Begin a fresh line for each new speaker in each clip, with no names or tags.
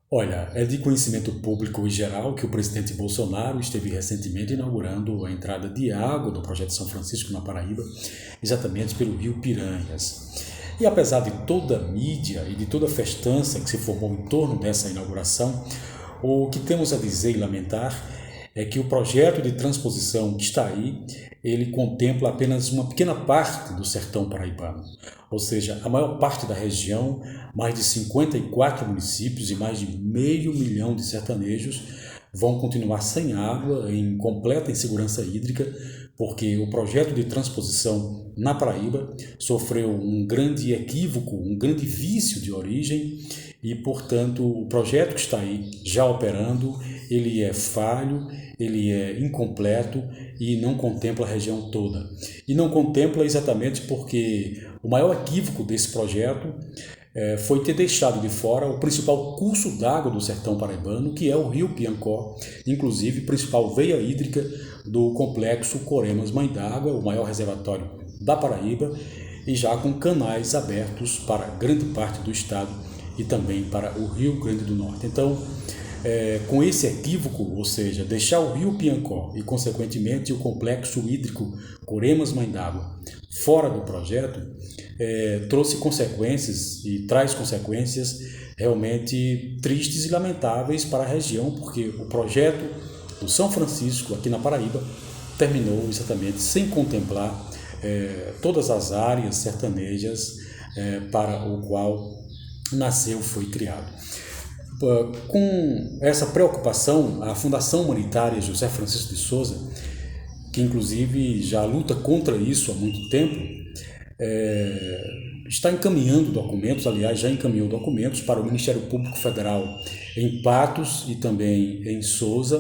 Olha, é de conhecimento público e geral que o presidente Bolsonaro esteve recentemente inaugurando a entrada de água do projeto São Francisco na Paraíba, exatamente pelo rio Piranhas. E apesar de toda a mídia e de toda a festança que se formou em torno dessa inauguração, o que temos a dizer e lamentar é que o projeto de transposição que está aí, ele contempla apenas uma pequena parte do sertão paraibano. Ou seja, a maior parte da região, mais de 54 municípios e mais de meio milhão de sertanejos vão continuar sem água, em completa insegurança hídrica, porque o projeto de transposição na Paraíba sofreu um grande equívoco, um grande vício de origem e, portanto, o projeto que está aí já operando, ele é falho, ele é incompleto e não contempla a região toda. E não contempla exatamente porque o maior equívoco desse projeto foi ter deixado de fora o principal curso d'água do sertão paraibano, que é o rio Piancó, inclusive principal veia hídrica do complexo Coremas Mãe d'Água, o maior reservatório da Paraíba, e já com canais abertos para grande parte do estado e também para o Rio Grande do Norte. Então, com esse equívoco, ou seja, deixar o rio Piancó e, consequentemente, o complexo hídrico Coremas Mãe d'Água fora do projeto, trouxe consequências e traz consequências realmente tristes e lamentáveis para a região, porque o projeto do São Francisco, aqui na Paraíba, terminou exatamente sem contemplar todas as áreas sertanejas para o qual nasceu, foi criado. Com essa preocupação, a Fundação Humanitária José Francisco de Souza, que inclusive já luta contra isso há muito tempo, está encaminhando documentos, aliás, já encaminhou documentos para o Ministério Público Federal em Patos e também em Souza,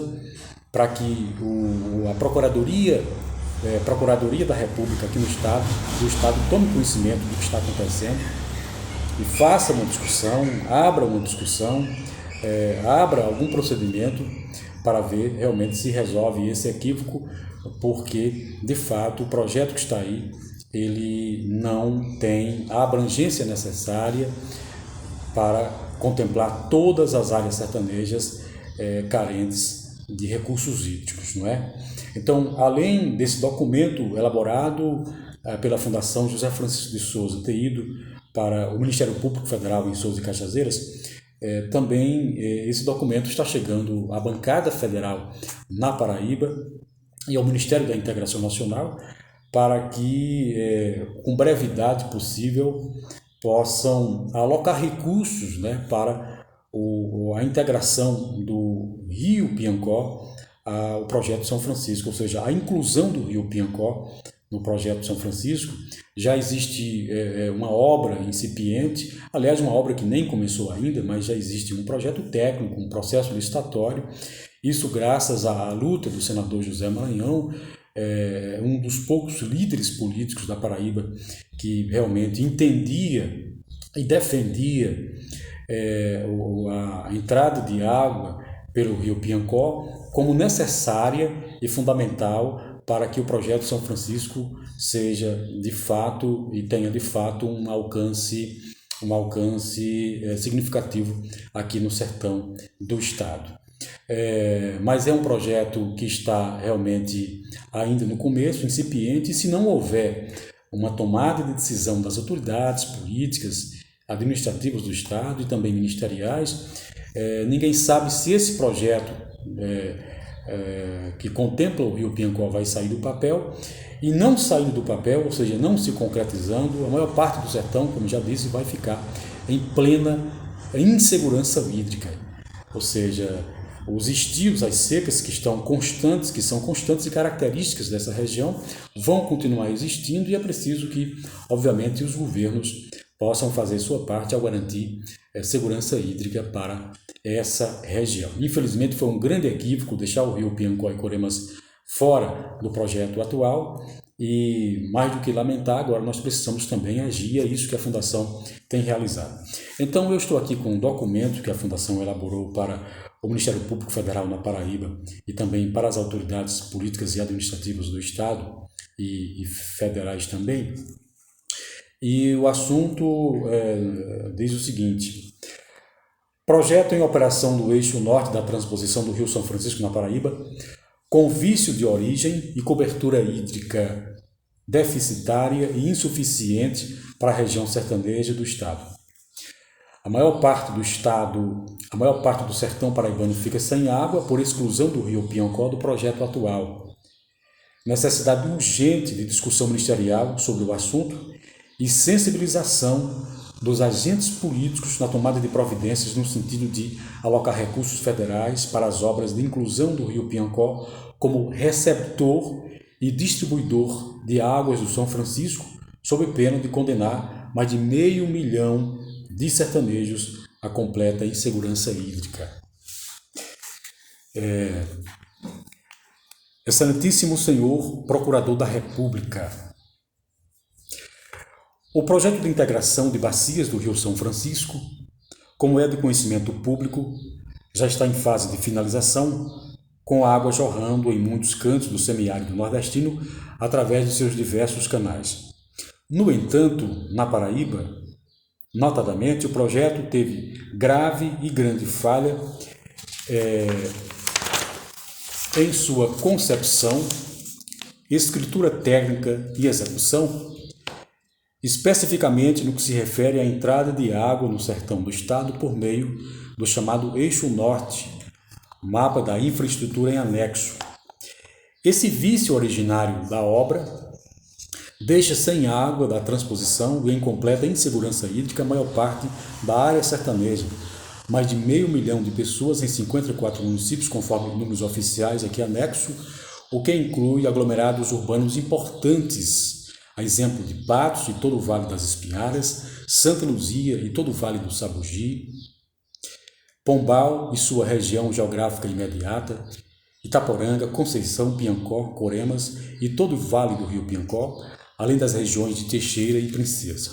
para que a Procuradoria da República aqui no Estado tome conhecimento do que está acontecendo e faça uma discussão, abra algum procedimento para ver realmente se resolve esse equívoco, porque, de fato, o projeto que está aí, ele não tem a abrangência necessária para contemplar todas as áreas sertanejas carentes de recursos hídricos, não é? Então, além desse documento elaborado pela Fundação José Francisco de Souza ter ido para o Ministério Público Federal em Souza e Cajazeiras, também esse documento está chegando à bancada federal na Paraíba e ao Ministério da Integração Nacional para que, com brevidade possível, possam alocar recursos, né, para a integração do Rio Piancó ao projeto São Francisco, ou seja, a inclusão do Rio Piancó no projeto São Francisco. Já existe uma obra incipiente, aliás, uma obra que nem começou ainda, mas já existe um projeto técnico, um processo licitatório, isso graças à luta do senador José Maranhão, um dos poucos líderes políticos da Paraíba que realmente entendia e defendia a entrada de água pelo rio Piancó como necessária e fundamental para que o projeto São Francisco seja de fato e tenha de fato um alcance significativo aqui no sertão do estado. Mas é um projeto que está realmente ainda no começo, incipiente, e se não houver uma tomada de decisão das autoridades políticas, administrativas do Estado e também ministeriais, ninguém sabe se esse projeto que contempla o Rio Piancó vai sair do papel, e não saindo do papel, ou seja, não se concretizando, a maior parte do sertão, como já disse, vai ficar em plena insegurança hídrica. Ou seja, os estios, as secas que são constantes e características dessa região, vão continuar existindo, e é preciso que, obviamente, os governos possam fazer sua parte ao garantir segurança hídrica para essa região. Infelizmente, foi um grande equívoco deixar o rio Piancó e Coremas fora do projeto atual, e mais do que lamentar, agora nós precisamos também agir, é isso que a Fundação tem realizado. Então, eu estou aqui com um documento que a Fundação elaborou para o Ministério Público Federal na Paraíba e também para as autoridades políticas e administrativas do Estado e federais também. E o assunto diz o seguinte: Projeto em operação do eixo norte da transposição do Rio São Francisco na Paraíba, com vício de origem e cobertura hídrica deficitária e insuficiente para a região sertaneja do estado. A maior parte do sertão paraibano fica sem água por exclusão do rio Piancó do projeto atual. Necessidade urgente de discussão ministerial sobre o assunto e sensibilização dos agentes políticos na tomada de providências no sentido de alocar recursos federais para as obras de inclusão do rio Piancó como receptor e distribuidor de águas do São Francisco, sob pena de condenar mais de 500 mil de sertanejos à completa insegurança hídrica. Excelentíssimo Senhor Procurador da República, o projeto de integração de bacias do Rio São Francisco, como é de conhecimento público, já está em fase de finalização, com a água jorrando em muitos cantos do semiárido nordestino através de seus diversos canais. No entanto, na Paraíba, notadamente, o projeto teve grave e grande falha em sua concepção, escritura técnica e execução, especificamente no que se refere à entrada de água no sertão do estado por meio do chamado Eixo Norte, mapa da infraestrutura em anexo. Esse vício originário da obra deixa sem água da transposição e em completa insegurança hídrica a maior parte da área sertaneja, mais de 500 mil de pessoas em 54 municípios, conforme números oficiais aqui anexo, o que inclui aglomerados urbanos importantes, a exemplo de Patos e todo o Vale das Espinharas, Santa Luzia e todo o Vale do Sabugi, Pombal e sua região geográfica imediata, Itaporanga, Conceição, Piancó, Coremas e todo o Vale do Rio Piancó, além das regiões de Teixeira e Princesa.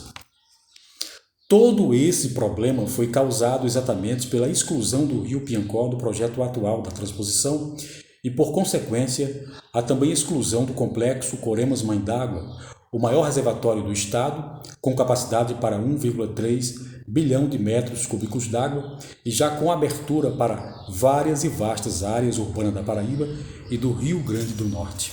Todo esse problema foi causado exatamente pela exclusão do Rio Piancó do projeto atual da transposição e, por consequência, a também exclusão do complexo Coremas Mãe d'Água, o maior reservatório do estado, com capacidade para 1,3 bilhão de metros cúbicos d'água e já com abertura para várias e vastas áreas urbanas da Paraíba e do Rio Grande do Norte.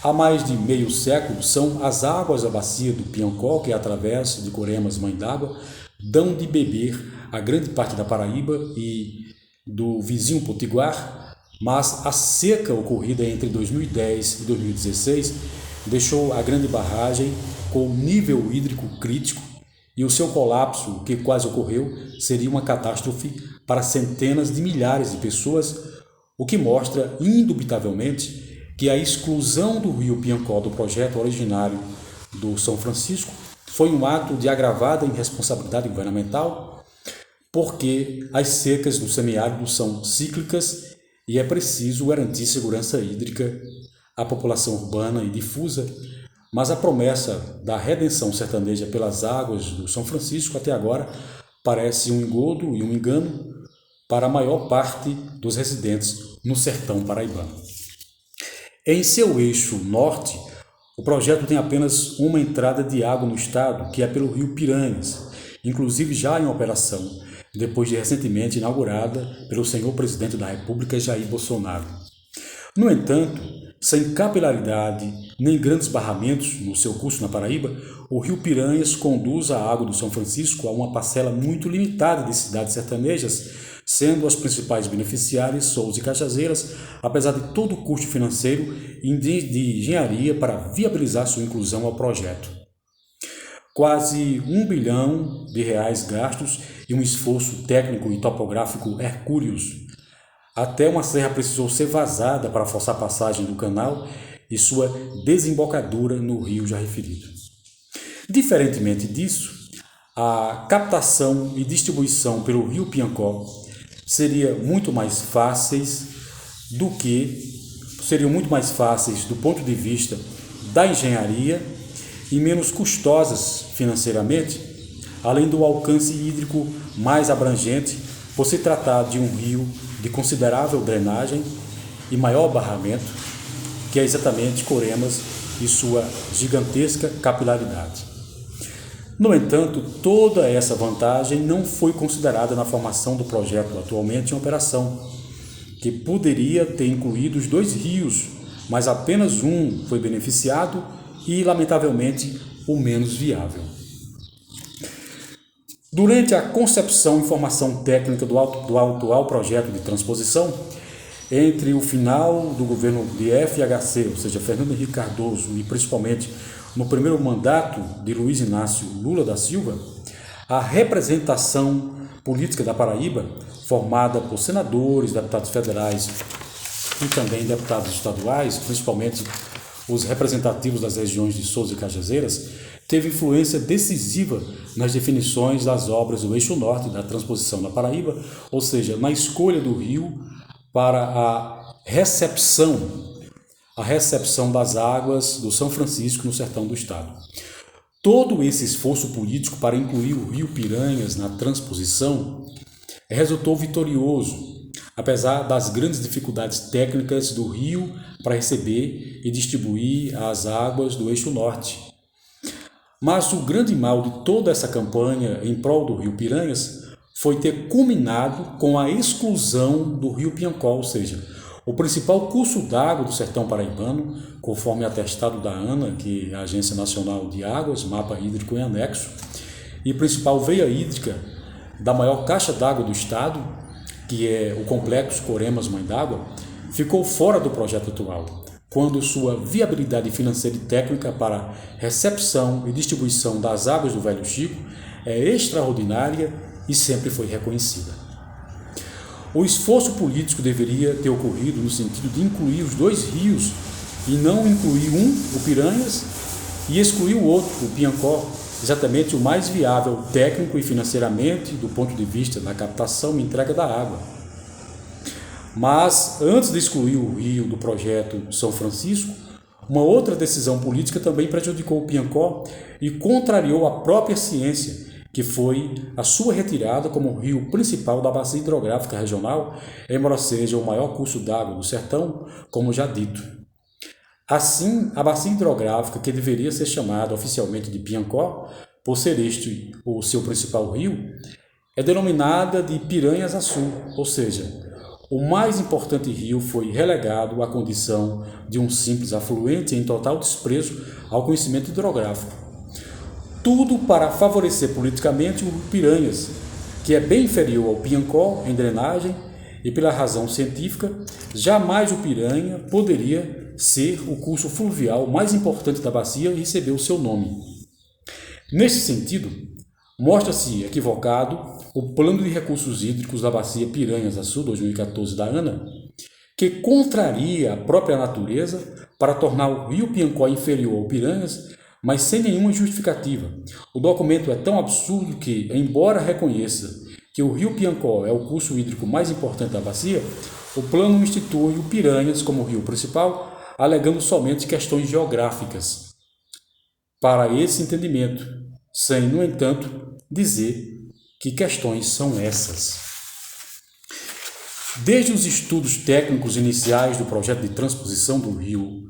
Há mais de meio século, são as águas da bacia do Piancó, que através de Coremas Mãe d'Água, dão de beber a grande parte da Paraíba e do vizinho Potiguar, mas a seca ocorrida entre 2010 e 2016 deixou a grande barragem com nível hídrico crítico e o seu colapso, que quase ocorreu, seria uma catástrofe para centenas de milhares de pessoas, o que mostra, indubitavelmente, que a exclusão do rio Piancó do projeto originário do São Francisco foi um ato de agravada irresponsabilidade governamental, porque as secas do semiárido são cíclicas e é preciso garantir segurança hídrica à população urbana e difusa, mas a promessa da redenção sertaneja pelas águas do São Francisco até agora parece um engodo e um engano para a maior parte dos residentes no sertão paraibano. Em seu eixo norte, o projeto tem apenas uma entrada de água no estado, que é pelo rio Piranhas, inclusive já em operação, depois de recentemente inaugurada pelo senhor presidente da República, Jair Bolsonaro. No entanto, sem capilaridade nem grandes barramentos no seu curso na Paraíba, o rio Piranhas conduz a água do São Francisco a uma parcela muito limitada de cidades sertanejas, sendo as principais beneficiárias Souza e Cajazeiras, apesar de todo o custo financeiro e de engenharia para viabilizar sua inclusão ao projeto. Quase R$1 bilhão gastos e um esforço técnico e topográfico hercúleos. Até uma serra precisou ser vazada para forçar a passagem do canal e sua desembocadura no rio já referido. Diferentemente disso, a captação e distribuição pelo rio Piancó seriam muito mais fáceis do ponto de vista da engenharia e menos custosas financeiramente, além do alcance hídrico mais abrangente, por se tratar de um rio de considerável drenagem e maior barramento, que é exatamente Coremas e sua gigantesca capilaridade. No entanto, toda essa vantagem não foi considerada na formação do projeto atualmente em operação, que poderia ter incluído os 2 rios, mas apenas um foi beneficiado e, lamentavelmente, o menos viável. Durante a concepção e formação técnica do atual projeto de transposição, entre o final do governo de FHC, ou seja, Fernando Henrique Cardoso, e principalmente no primeiro mandato de Luiz Inácio Lula da Silva, a representação política da Paraíba, formada por senadores, deputados federais e também deputados estaduais, principalmente os representativos das regiões de Sousa e Cajazeiras, teve influência decisiva nas definições das obras do Eixo Norte da transposição da Paraíba, ou seja, na escolha do rio para a recepção das águas do São Francisco no sertão do estado. Todo esse esforço político para incluir o rio Piranhas na transposição resultou vitorioso, apesar das grandes dificuldades técnicas do rio para receber e distribuir as águas do Eixo Norte. Mas o grande mal de toda essa campanha em prol do rio Piranhas foi ter culminado com a exclusão do rio Piancó, ou seja, o principal curso d'água do sertão paraibano, conforme atestado da ANA, que é a Agência Nacional de Águas, mapa hídrico em anexo, e principal veia hídrica da maior caixa d'água do estado, que é o complexo Coremas Mãe d'Água, ficou fora do projeto atual, quando sua viabilidade financeira e técnica para recepção e distribuição das águas do Velho Chico é extraordinária e sempre foi reconhecida. O esforço político deveria ter ocorrido no sentido de incluir os 2 rios e não incluir um, o Piranhas, e excluir o outro, o Piancó, exatamente o mais viável técnico e financeiramente do ponto de vista da captação e entrega da água. Mas, antes de excluir o rio do projeto São Francisco, uma outra decisão política também prejudicou o Piancó e contrariou a própria ciência, que foi a sua retirada como rio principal da bacia hidrográfica regional, embora seja o maior curso d'água do sertão, como já dito. Assim, a bacia hidrográfica, que deveria ser chamada oficialmente de Piancó, por ser este o seu principal rio, é denominada de Piranhas-Açu, ou seja, o mais importante rio foi relegado à condição de um simples afluente em total desprezo ao conhecimento hidrográfico. Tudo para favorecer politicamente o Piranhas, que é bem inferior ao Piancó em drenagem, e pela razão científica, jamais o Piranha poderia ser o curso fluvial mais importante da bacia e receber o seu nome. Nesse sentido, mostra-se equivocado o Plano de Recursos Hídricos da Bacia Piranhas-Açu 2014 da ANA, que contraria a própria natureza para tornar o rio Piancó inferior ao Piranhas, mas sem nenhuma justificativa. O documento é tão absurdo que, embora reconheça que o rio Piancó é o curso hídrico mais importante da bacia, o plano institui o Piranhas como rio principal, alegando somente questões geográficas para esse entendimento, sem, no entanto, dizer que questões são essas. Desde os estudos técnicos iniciais do projeto de transposição do rio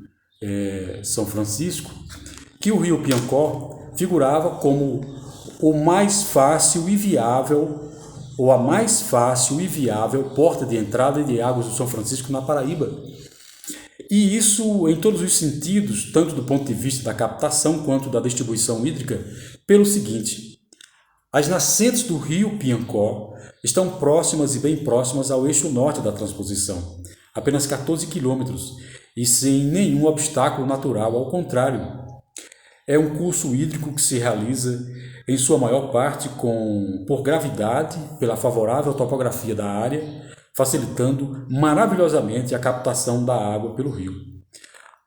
São Francisco, que o rio Piancó figurava como o mais fácil e viável, ou a mais fácil e viável porta de entrada de águas do São Francisco na Paraíba. E isso em todos os sentidos, tanto do ponto de vista da captação quanto da distribuição hídrica, pelo seguinte: as nascentes do rio Piancó estão próximas e bem próximas ao eixo norte da transposição, apenas 14 quilômetros, e sem nenhum obstáculo natural, ao contrário. É um curso hídrico que se realiza, em sua maior parte, por gravidade, pela favorável topografia da área, facilitando maravilhosamente a captação da água pelo rio.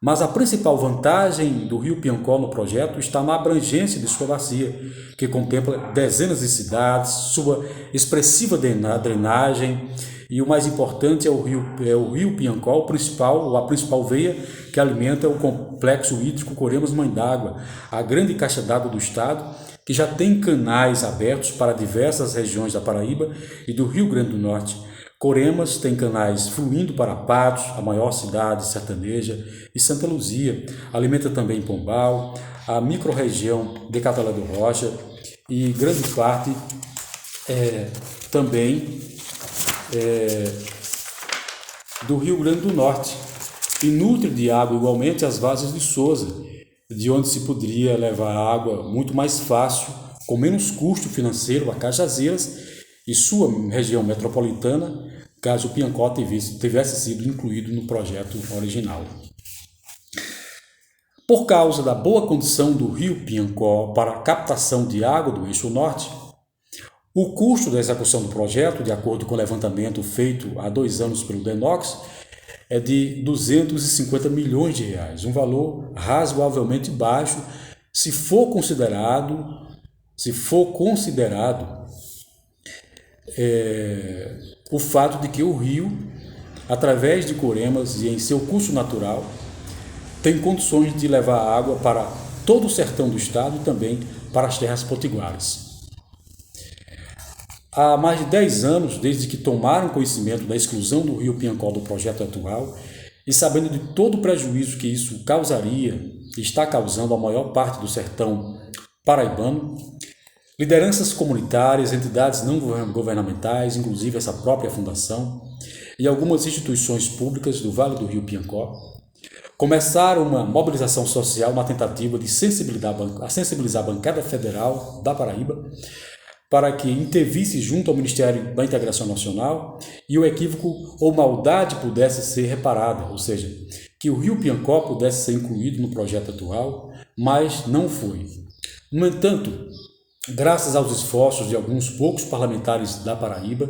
Mas a principal vantagem do rio Piancó no projeto está na abrangência de sua bacia, que contempla dezenas de cidades, sua expressiva drenagem, e o mais importante é o rio Piancó, a principal veia que alimenta o complexo hídrico Coremas Mãe d'Água, a grande caixa d'água do estado, que já tem canais abertos para diversas regiões da Paraíba e do Rio Grande do Norte. Coremas tem canais fluindo para Patos, a maior cidade sertaneja, e Santa Luzia. Alimenta também Pombal, a microrregião de Catalã do Rocha, e grande parte também do Rio Grande do Norte, e nutre de água igualmente as Varzeas de Souza, de onde se poderia levar água muito mais fácil, com menos custo financeiro a Cajazeiras e sua região metropolitana, caso o Piancó tivesse sido incluído no projeto original. Por causa da boa condição do rio Piancó para a captação de água do eixo norte, o custo da execução do projeto, de acordo com o levantamento feito há 2 anos pelo DENOX, é de 250 milhões de reais, um valor razoavelmente baixo se for considerado o fato de que o rio, através de Coremas e em seu curso natural, tem condições de levar água para todo o sertão do estado e também para as terras potiguares. Há mais de 10 anos, desde que tomaram conhecimento da exclusão do rio Piancó do projeto atual e sabendo de todo o prejuízo que isso causaria e está causando à maior parte do sertão paraibano, lideranças comunitárias, entidades não governamentais, inclusive essa própria fundação, e algumas instituições públicas do Vale do Rio Piancó, começaram uma mobilização social na tentativa de sensibilizar a bancada federal da Paraíba para que intervisse junto ao Ministério da Integração Nacional e o equívoco ou maldade pudesse ser reparada, ou seja, que o rio Piancó pudesse ser incluído no projeto atual, mas não foi. No entanto, graças aos esforços de alguns poucos parlamentares da Paraíba,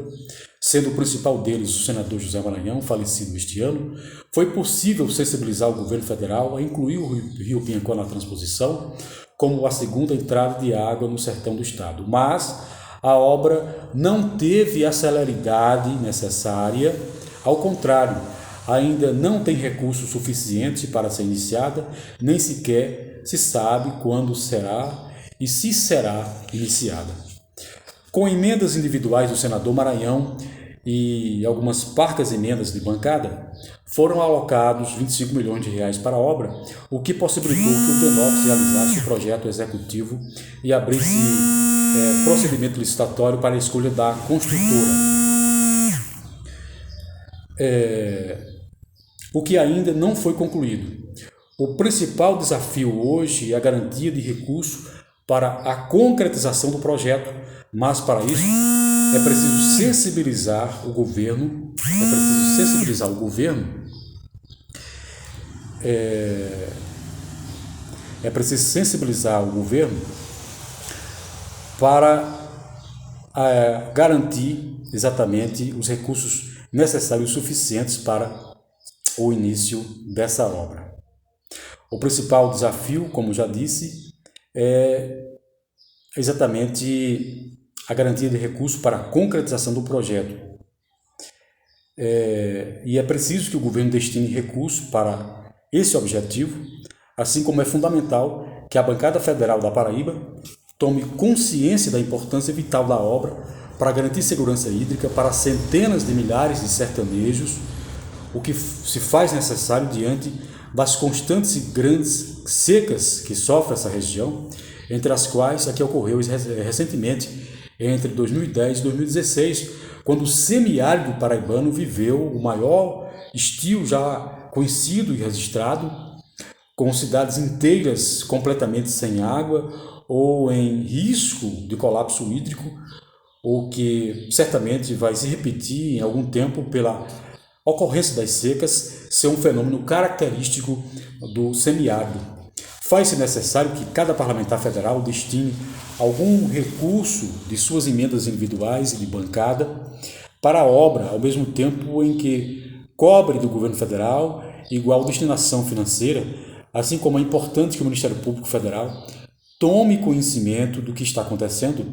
sendo o principal deles o senador José Maranhão, falecido este ano, foi possível sensibilizar o governo federal a incluir o rio Piancó na transposição como a segunda entrada de água no sertão do estado. Mas a obra não teve a celeridade necessária, ao contrário, ainda não tem recursos suficientes para ser iniciada, nem sequer se sabe quando será e se será iniciada. Com emendas individuais do senador Maranhão e algumas parcas emendas de bancada, foram alocados 25 milhões de reais para a obra, o que possibilitou que o DENOX realizasse o projeto executivo e abrisse procedimento licitatório para a escolha da construtora. O que ainda não foi concluído. O principal desafio hoje é a garantia de recurso para a concretização do projeto, mas para isso é preciso sensibilizar o governo, para garantir exatamente os recursos necessários e suficientes para o início dessa obra. O principal desafio, como já disse, é exatamente a garantia de recursos para a concretização do projeto. E é preciso que o governo destine recursos para esse objetivo, assim como é fundamental que a bancada federal da Paraíba tome consciência da importância vital da obra para garantir segurança hídrica para centenas de milhares de sertanejos, o que se faz necessário diante das constantes e grandes secas que sofre essa região, entre as quais a que ocorreu recentemente entre 2010 e 2016, quando o semiárido paraibano viveu o maior estio já conhecido e registrado, com cidades inteiras completamente sem água ou em risco de colapso hídrico, o que certamente vai se repetir em algum tempo pela ocorrência das secas, ser um fenômeno característico do semiárido. Faz-se necessário que cada parlamentar federal destine algum recurso de suas emendas individuais e de bancada para a obra, ao mesmo tempo em que cobre do governo federal igual destinação financeira, assim como é importante que o Ministério Público Federal tome conhecimento do que está acontecendo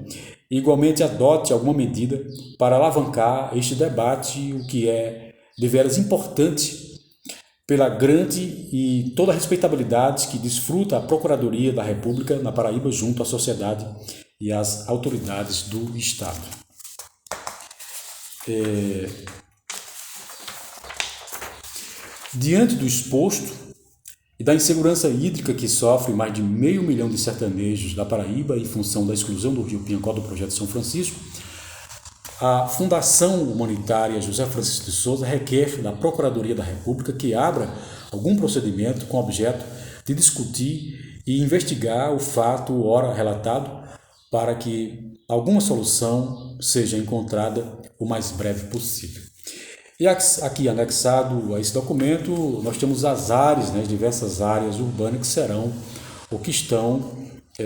e igualmente adote alguma medida para alavancar este debate, o que é deveras importante pela grande e toda a respeitabilidade que desfruta a Procuradoria da República na Paraíba junto à sociedade e às autoridades do Estado. Diante do exposto e da insegurança hídrica que sofre mais de 500 mil de sertanejos da Paraíba em função da exclusão do rio Piancó do projeto São Francisco, a Fundação Humanitária José Francisco de Souza requer da Procuradoria da República que abra algum procedimento com objeto de discutir e investigar o fato ora relatado para que alguma solução seja encontrada o mais breve possível. E aqui anexado a esse documento nós temos as áreas, diversas áreas urbanas que serão ou que estão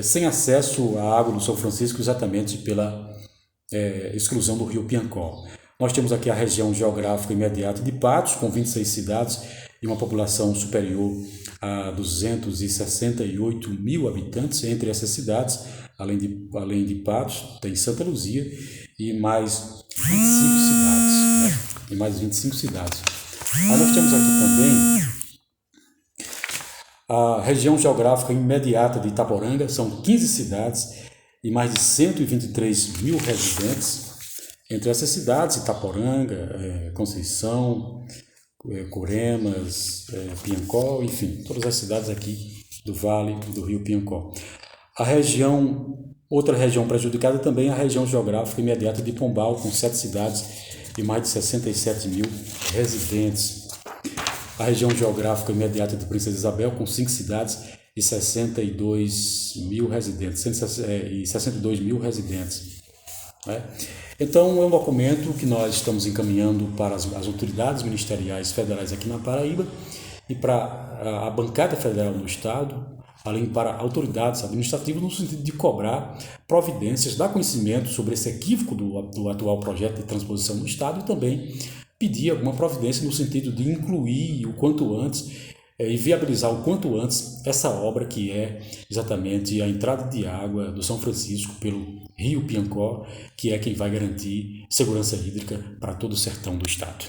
sem acesso à água do São Francisco exatamente pela exclusão do rio Piancó. Nós temos aqui a região geográfica imediata de Patos, com 26 cidades e uma população superior a 268 mil habitantes. Entre essas cidades, além de Patos, tem Santa Luzia e mais 25 cidades. Aí nós temos aqui também a região geográfica imediata de Itaporanga, são 15 cidades e mais de 123 mil residentes. Entre essas cidades, Itaporanga, Conceição, Curemas, Piancó, enfim, todas as cidades aqui do Vale do Rio Piancó. Outra região prejudicada também é a região geográfica imediata de Pombal, com 7 cidades e mais de 67 mil residentes. A região geográfica imediata de Princesa Isabel, com 5 cidades e 62 mil residentes. Então, é um documento que nós estamos encaminhando para as autoridades ministeriais federais aqui na Paraíba e para a bancada federal do Estado, além para autoridades administrativas, no sentido de cobrar providências, dar conhecimento sobre esse equívoco do atual projeto de transposição no Estado e também pedir alguma providência no sentido de incluir o quanto antes e viabilizar o quanto antes essa obra que é exatamente a entrada de água do São Francisco pelo rio Piancó, que é quem vai garantir segurança hídrica para todo o sertão do Estado.